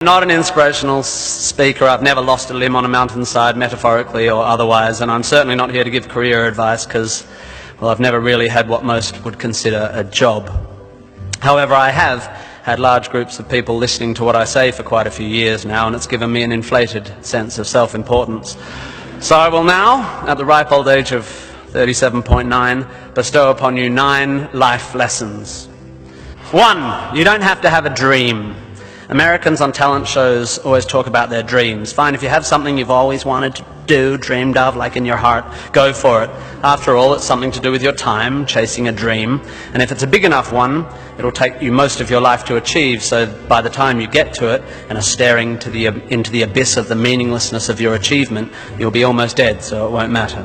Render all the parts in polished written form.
Not an inspirational speaker. I've never lost a limb on a mountainside, metaphorically or otherwise, and I'm certainly not here to give career advice because, well, I've never really had what most would consider a job. However, I have had large groups of people listening to what I say for quite a few years now, and it's given me an inflated sense of self-importance. So I will now, at the ripe old age of 37.9, bestow upon you 9 life lessons. 1, you don't have to have a dream. Americans on talent shows always talk about their dreams. Fine, if you have something you've always wanted to do, dreamed of, like in your heart, go for it. After all, it's something to do with your time, chasing a dream. And if it's a big enough one, it'll take you most of your life to achieve, so by the time you get to it and are staring into the abyss of the meaninglessness of your achievement, you'll be almost dead, so it won't matter.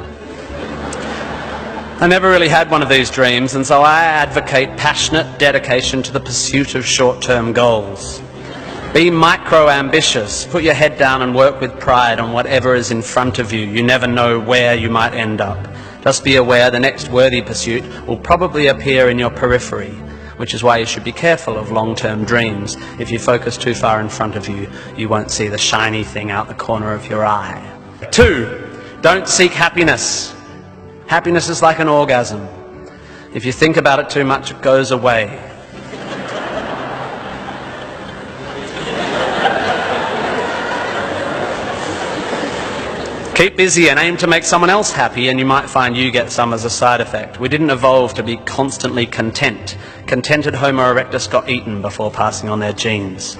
I never really had one of these dreams, and so I advocate passionate dedication to the pursuit of short-term goals. Be micro-ambitious. Put your head down and work with pride on whatever is in front of you. You never know where you might end up. Just be aware the next worthy pursuit will probably appear in your periphery, which is why you should be careful of long-term dreams. If you focus too far in front of you, you won't see the shiny thing out the corner of your eye. 2, don't seek happiness. Happiness is like an orgasm. If you think about it too much, it goes away. Keep busy and aim to make someone else happy, and you might find you get some as a side effect. We didn't evolve to be constantly content. Contented Homo erectus got eaten before passing on their genes.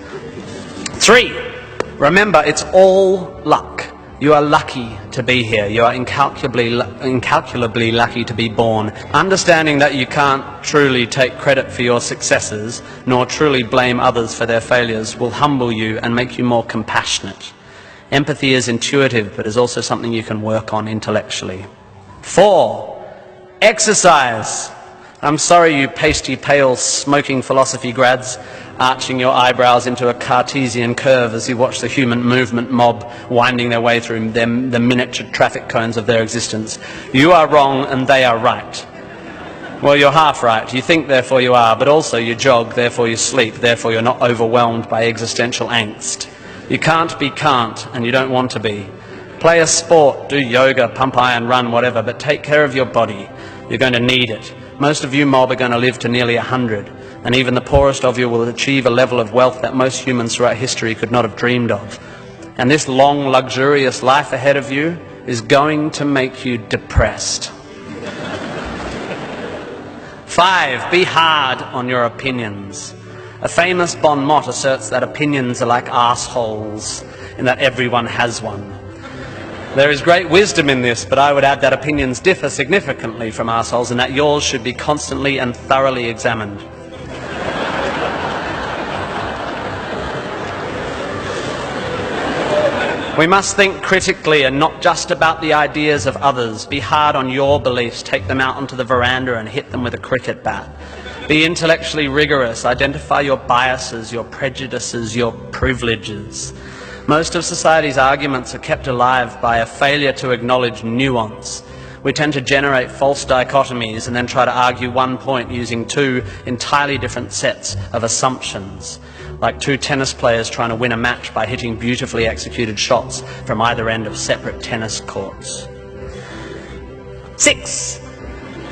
3, remember, it's all luck. You are lucky to be here. You are incalculably lucky to be born. Understanding that you can't truly take credit for your successes, nor truly blame others for their failures, will humble you and make you more compassionate. Empathy is intuitive, but is also something you can work on intellectually. 4, exercise. I'm sorry, you pasty, pale, smoking philosophy grads, arching your eyebrows into a Cartesian curve as you watch the human movement mob winding their way through the miniature traffic cones of their existence. You are wrong and they are right. Well, you're half right. You think, therefore you are, but also you jog, therefore you sleep, therefore you're not overwhelmed by existential angst. You can't be can't, and you don't want to be. Play a sport, do yoga, pump iron, run, whatever, but take care of your body. You're going to need it. Most of you mob are going to live to nearly 100, and even the poorest of you will achieve a level of wealth that most humans throughout history could not have dreamed of. And this long, luxurious life ahead of you is going to make you depressed. 5, be hard on your opinions. A famous bon mot asserts that opinions are like assholes, in that everyone has one. There is great wisdom in this, but I would add that opinions differ significantly from assholes, and that yours should be constantly and thoroughly examined. We must think critically and not just about the ideas of others. Be hard on your beliefs, take them out onto the veranda and hit them with a cricket bat. Be intellectually rigorous, identify your biases, your prejudices, your privileges. Most of society's arguments are kept alive by a failure to acknowledge nuance. We tend to generate false dichotomies and then try to argue one point using 2 entirely different sets of assumptions, like 2 tennis players trying to win a match by hitting beautifully executed shots from either end of separate tennis courts. 6,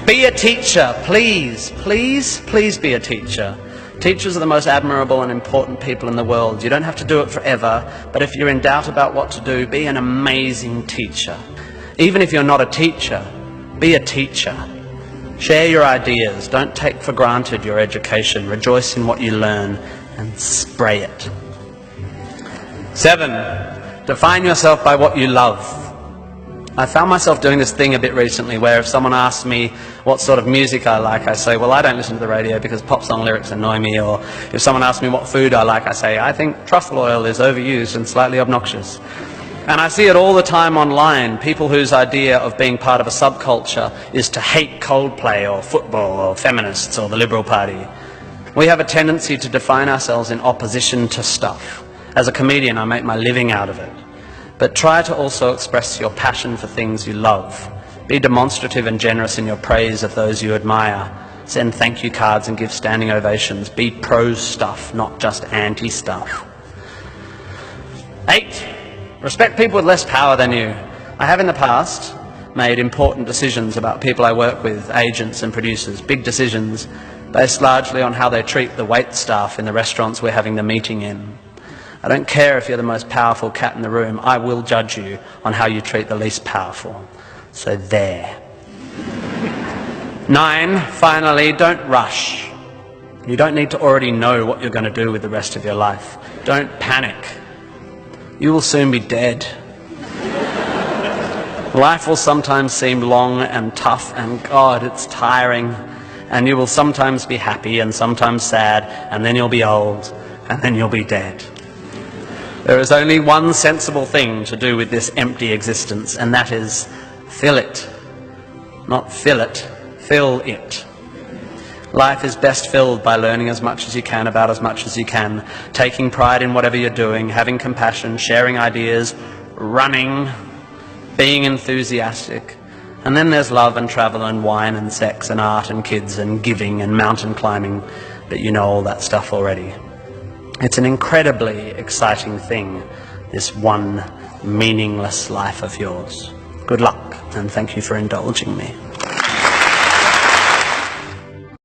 be a teacher. Please, please, please be a teacher. Teachers are the most admirable and important people in the world. You don't have to do it forever, but if you're in doubt about what to do, be an amazing teacher. Even if you're not a teacher, be a teacher. Share your ideas. Don't take for granted your education. Rejoice in what you learn and spray it. 7, define yourself by what you love. I found myself doing this thing a bit recently where if someone asks me what sort of music I like, I say, well, I don't listen to the radio because pop song lyrics annoy me. Or if someone asks me what food I like, I say, I think truffle oil is overused and slightly obnoxious. And I see it all the time online, people whose idea of being part of a subculture is to hate Coldplay or football or feminists or the Liberal Party. We have a tendency to define ourselves in opposition to stuff. As a comedian, I make my living out of it. But try to also express your passion for things you love. Be demonstrative and generous in your praise of those you admire. Send thank you cards and give standing ovations. Be pro stuff, not just anti stuff. 8, respect people with less power than you. I have in the past made important decisions about people I work with, agents and producers, big decisions based largely on how they treat the wait staff in the restaurants we're having the meeting in. I don't care if you're the most powerful cat in the room, I will judge you on how you treat the least powerful. So there. 9, finally, don't rush. You don't need to already know what you're going to do with the rest of your life. Don't panic. You will soon be dead. Life will sometimes seem long and tough, and God, it's tiring. And you will sometimes be happy and sometimes sad, and then you'll be old, and then you'll be dead. There is only one sensible thing to do with this empty existence, and that is fill it. Not fill it, fill it. Life is best filled by learning as much as you can about as much as you can, taking pride in whatever you're doing, having compassion, sharing ideas, running, being enthusiastic. And then there's love and travel and wine and sex and art and kids and giving and mountain climbing, but you know all that stuff already. It's an incredibly exciting thing, this one meaningless life of yours. Good luck, and thank you for indulging me.